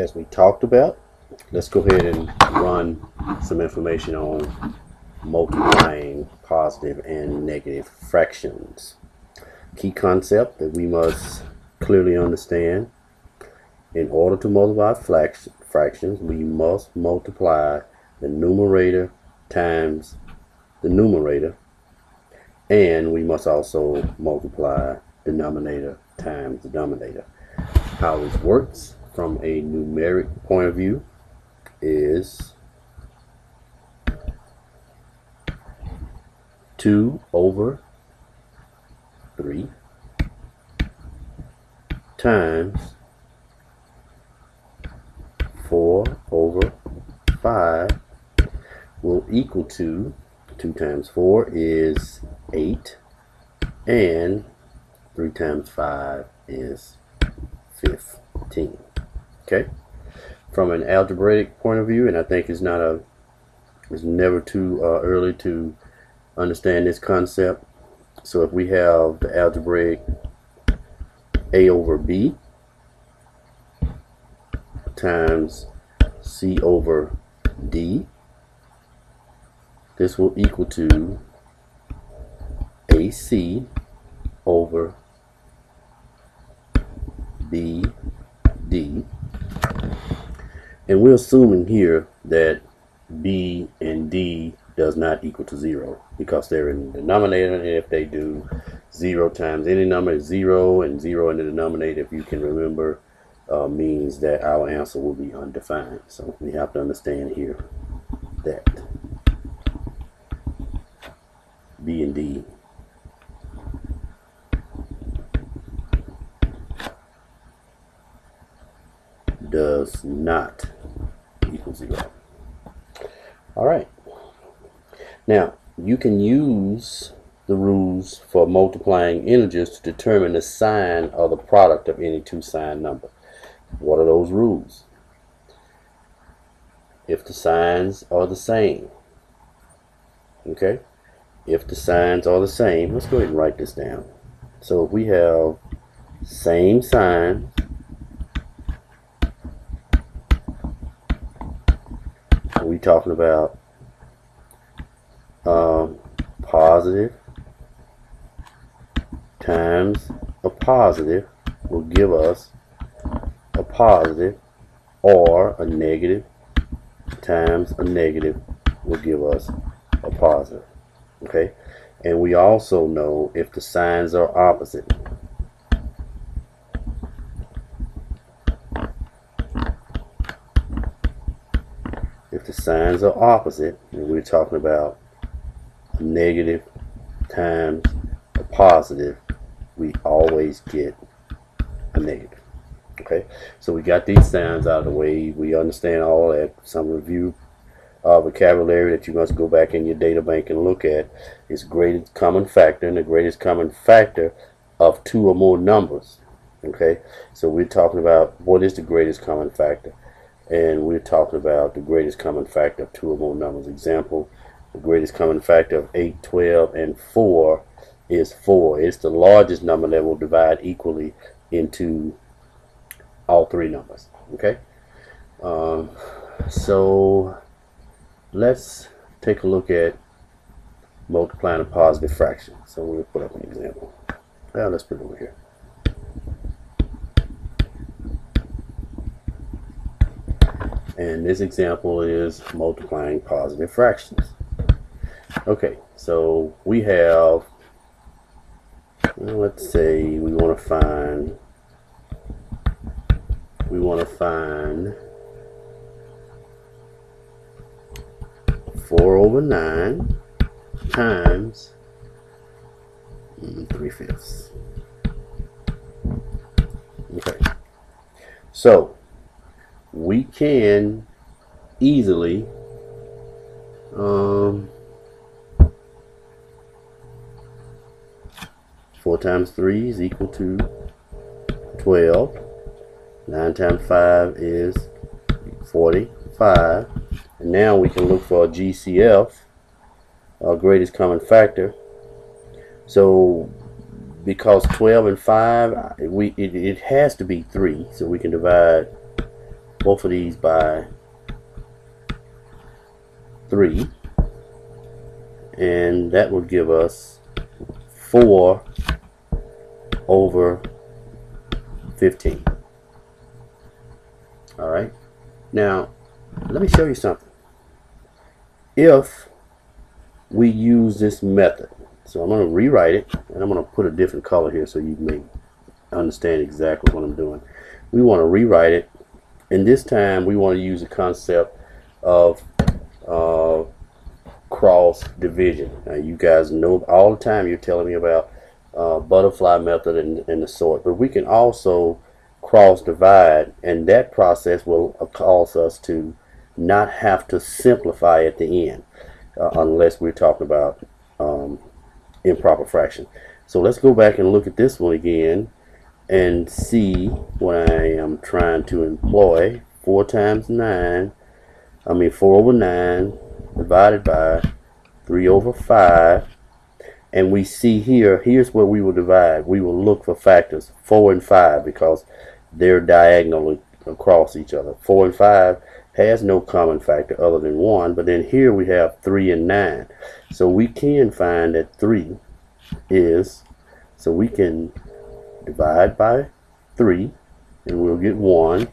as we talked about, let's go ahead and run some information on multiplying positive and negative fractions. Key concept that we must clearly understand: in order to multiply fractions, we must multiply the numerator times the numerator, and we must also multiply denominator times the denominator. How this works from a numeric point of view is 2 over 3 times 4 over 5 will equal to 2 times 4 is 8, and 3 times 5 is 15. Okay, from an algebraic point of view, and I think it's never too early to understand this concept. So if we have the algebraic a over b times c over d, this will equal to AC over BD. And we're assuming here that B and D does not equal to 0 because they're in the denominator, and if they do, 0 times any number is 0, and 0 in the denominator, if you can remember, means that our answer will be undefined. So we have to understand here that B and D does not equal 0. Alright, now you can use the rules for multiplying integers to determine the sign of the product of any two signed number. What are those rules? If the signs are the same, okay? If the signs are the same, let's go ahead and write this down. So if we have same sign, we're talking about positive times a positive will give us a positive, or a negative times a negative will give us a positive. Okay, and we also know if the signs are opposite. If the signs are opposite, and we're talking about a negative times a positive, we always get a negative. Okay, so we got these signs out of the way. We understand all that. Some review vocabulary that you must go back in your data bank and look at is greatest common factor, and the greatest common factor of two or more numbers. Okay, so we're talking about what is the greatest common factor, and we're talking about the greatest common factor of two or more numbers. Example, the greatest common factor of 8, 12, and 4 is 4. It's the largest number that will divide equally into all three numbers. Okay, so let's take a look at multiplying a positive fraction. So we'll put up an example. Well, let's put it over here. And this example is multiplying positive fractions. Okay, so we have, well, let's say we want to find 4 over 9 times 3/5. Okay, so we can easily 4 times 3 is equal to 12. 9 times 5 is 45. And now we can look for a GCF, our greatest common factor. So because 12 and 5, it has to be 3, so we can divide both of these by 3, and that will give us 4 over 15. Alright, now let me show you something. If we use this method, so I'm going to rewrite it, and I'm going to put a different color here so you may understand exactly what I'm doing. We want to rewrite it, and this time we want to use the concept of cross division. Now, you guys know all the time you're telling me about butterfly method and the sort, but we can also cross divide, and that process will cause us to not have to simplify at the end unless we're talking about improper fraction. So let's go back and look at this one again and see what I am trying to employ. 4 over 9 divided by 3 over 5, and we see here's where we will divide. We will look for factors 4 and 5 because they're diagonally across each other. 4 and 5 has no common factor other than 1, but then here we have 3 and 9. So we can find that 3 is, so we can divide by 3 and we'll get 1,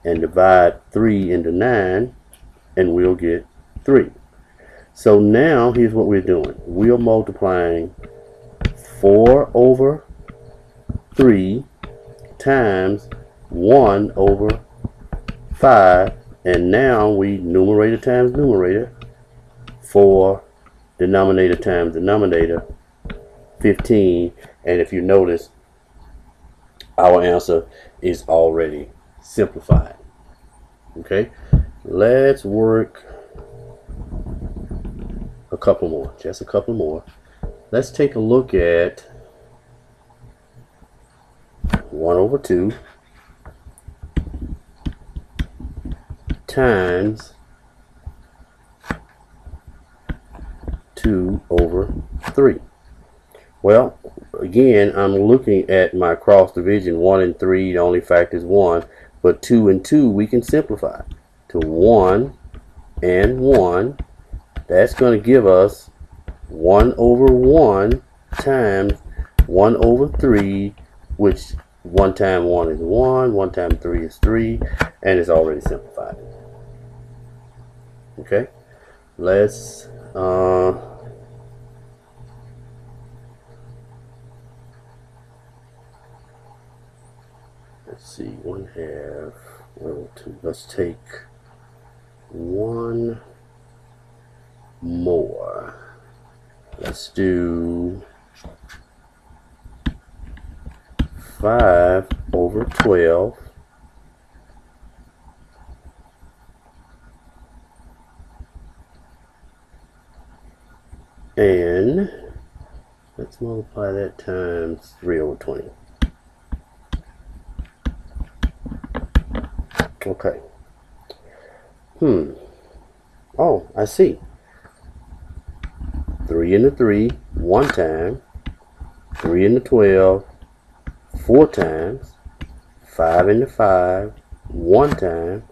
and divide 3 into 9 and we'll get 3. So now here's what we're doing. We're multiplying 4 over 3 times 1 over 5, and now we numerator times numerator, 4 denominator times denominator, 15, and if you notice, our answer is already simplified. Okay, let's work a couple more, just a couple more. Let's take a look at 1 over 2 times 2 over 3. Well, again, I'm looking at my cross division. 1 and 3, the only factor is 1, but 2 and 2 we can simplify to 1 and 1. That's going to give us 1 over 1 times 1 over 3, which 1 times 1 is 1, 1 times 3 is 3, and it's already simplified. Okay, let's see, 1/2, 2. Let's take one more. Let's do 5 over 12 and let's multiply that times 3 over 20. Okay. Oh, I see. 3 into 3 1 time, 3 into 12 4 times, 5 into 5 1 time,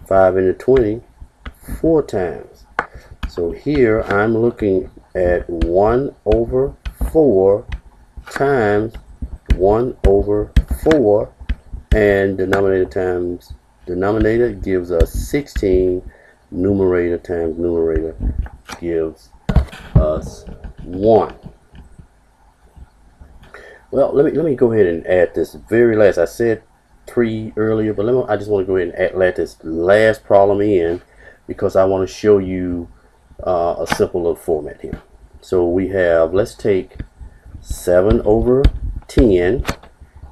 5 into 20 4 times. So here I'm looking at 1 over 4 times 1 over 4, and denominator times denominator gives us 16. Numerator times numerator gives us 1. Well, let me go ahead and add this very last. I said 3 earlier, but I just want to go ahead and let this last problem in because I want to show you a simple little format here. So we have, let's take 7 over 10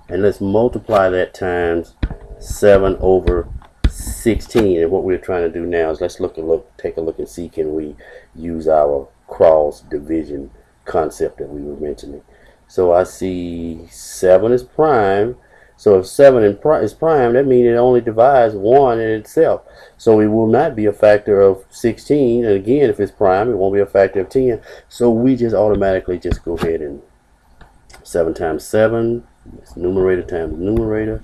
and let's multiply that times 7 over 16. And what we're trying to do now is let's take a look and see, can we use our cross division concept that we were mentioning. So I see 7 is prime. So if 7 is prime, that means it only divides 1 in itself. So it will not be a factor of 16. And again, if it's prime, it won't be a factor of 10. So we just automatically just go ahead and 7 times 7, it's numerator times numerator,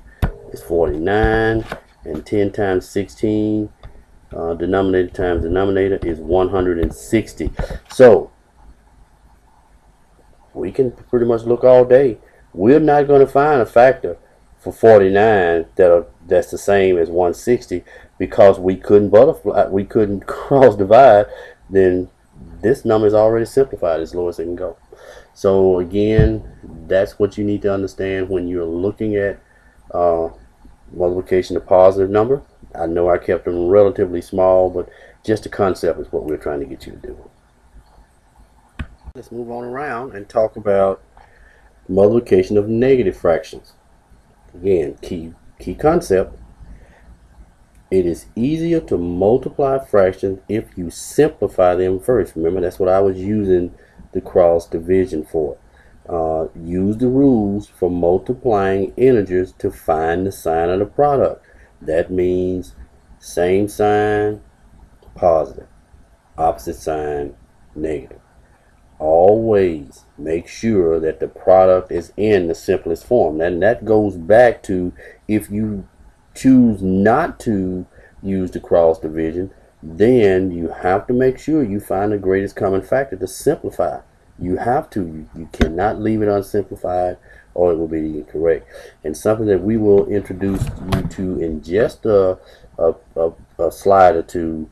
is 49. And 10 times 16, denominator times denominator, is 160. So we can pretty much look all day. We're not going to find a factor for 49 that's the same as 160, because we couldn't cross divide. Then this number is already simplified as low as it can go. So again, that's what you need to understand when you're looking at multiplication of positive number. I know I kept them relatively small, but just the concept is what we're trying to get you to do. Let's move on around and talk about multiplication of negative fractions. Again, key concept. It is easier to multiply fractions if you simplify them first. Remember, that's what I was using the cross division for. Use the rules for multiplying integers to find the sign of the product. That means same sign, positive, opposite sign, negative. Always make sure that the product is in the simplest form. And that goes back to, if you choose not to use the cross division, then you have to make sure you find the greatest common factor to simplify. You have to. You cannot leave it unsimplified, or it will be incorrect. And something that we will introduce you to in just a slide or two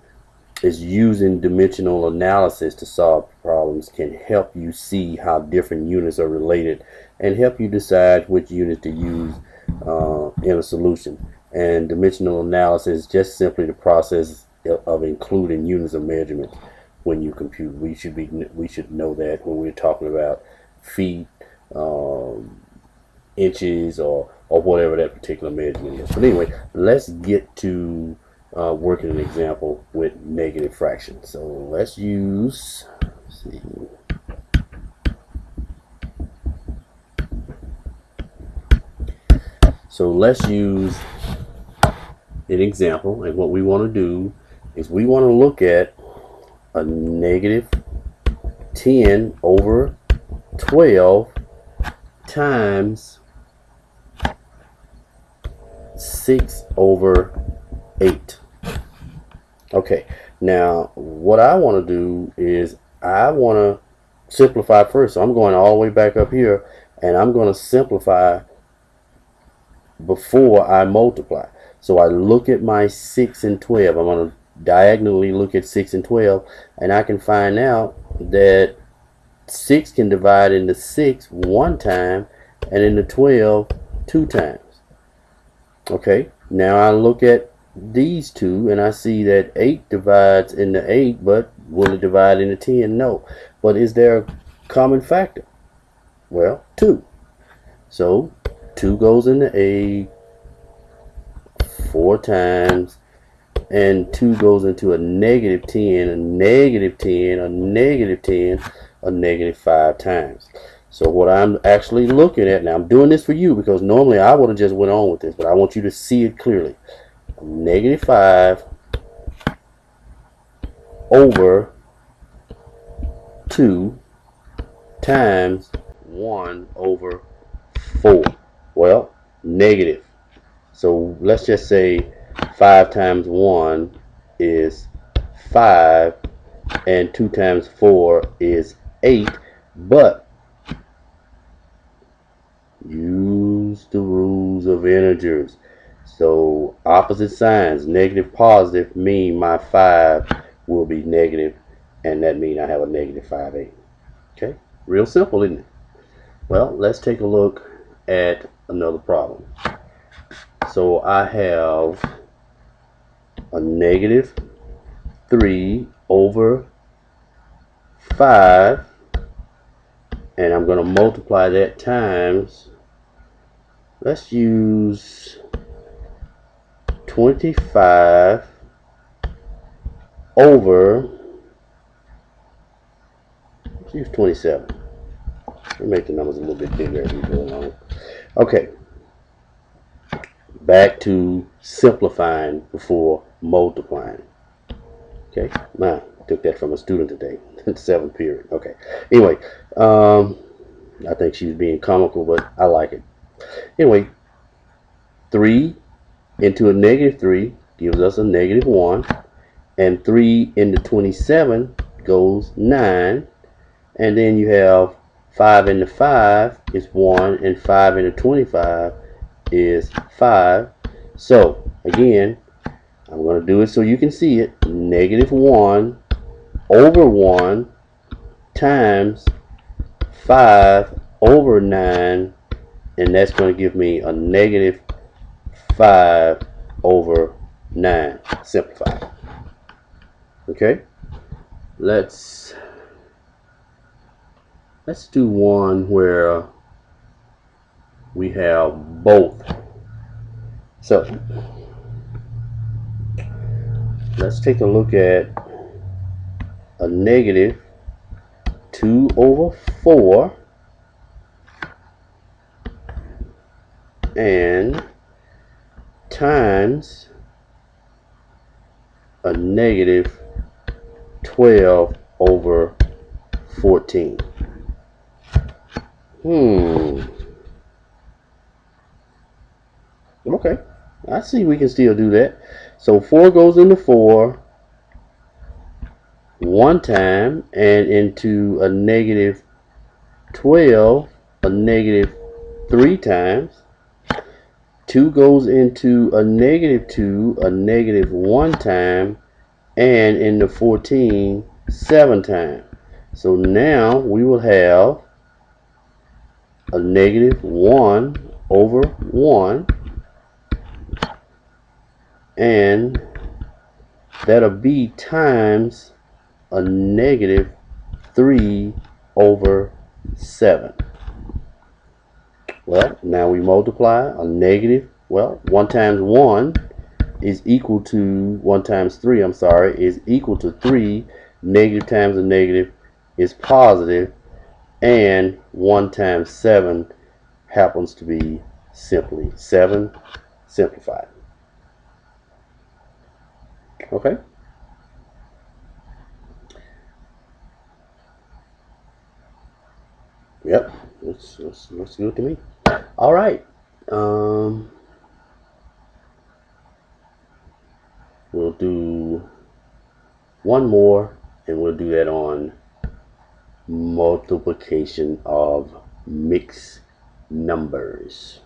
is using dimensional analysis to solve problems. Can help you see how different units are related and help you decide which unit to use in a solution. And dimensional analysis is just simply the process of including units of measurement when you compute. We should know that when we're talking about feet, inches, or whatever that particular measurement is. But anyway, let's get to working an example with negative fractions. So let's use, let's see. So let's use an example, and what we want to do is we want to look at a negative 10 over 12 times 6 over 8. Okay, now what I want to do is I want to simplify first. So I'm going all the way back up here, and I'm going to simplify before I multiply. So I look at my 6 and 12. I'm going to diagonally look at 6 and 12, and I can find out that 6 can divide into 6 one time and into 12 two times. Okay, now I look at these two and I see that 8 divides into 8, but will it divide into 10? No. But is there a common factor? Well, 2. So 2 goes into 8 4 times, and 2 goes into a negative 10, a negative 10, a negative 10, a negative 5 times. So what I'm actually looking at, now I'm doing this for you because normally I would have just went on with this, but I want you to see it clearly. Negative 5 over 2 times 1 over 4. Well, negative. So let's just say 5 times 1 is 5, and 2 times 4 is 8, but use the rules of integers. So opposite signs, negative, positive, mean my 5 will be negative, and that means I have a negative 5/8. Okay, real simple, isn't it? Well, let's take a look at another problem. So I have a negative 3 over 5, and I'm going to multiply that times, let's use 25 over, let's use 27. Let me make the numbers a little bit bigger as we go along. Okay, back to simplifying before multiplying. Okay, I took that from a student today, 7th period. Okay, anyway, I think she was being comical, but I like it. Anyway, 3 into a negative 3 gives us a negative 1. And 3 into 27 goes 9. And then you have 5 into 5 is 1. And 5 into 25 is 5. So, again, I'm going to do it so you can see it. Negative 1 over 1 times 5 over 9, and that's going to give me a negative 5 over 9 simplified. Okay, let's do one where we have both. So let's take a look at a negative 2 over 4 and times a negative 12 over 14. Okay, I see we can still do that. So 4 goes into 4 one time, and into a negative 12 a negative 3 times. 2 goes into a negative 2 a negative 1 time, and into 14 7 times. So now we will have a negative 1 over 1, and that'll be times a negative 3 over 7. Well, now we multiply a negative, well, 1 times 1 is equal to 1 times 3, I'm sorry, is equal to 3. Negative times a negative is positive, and 1 times 7 happens to be simply 7 simplified. Okay? Yep, looks good to me. All right. We'll do one more, and we'll do that on multiplication of mixed numbers.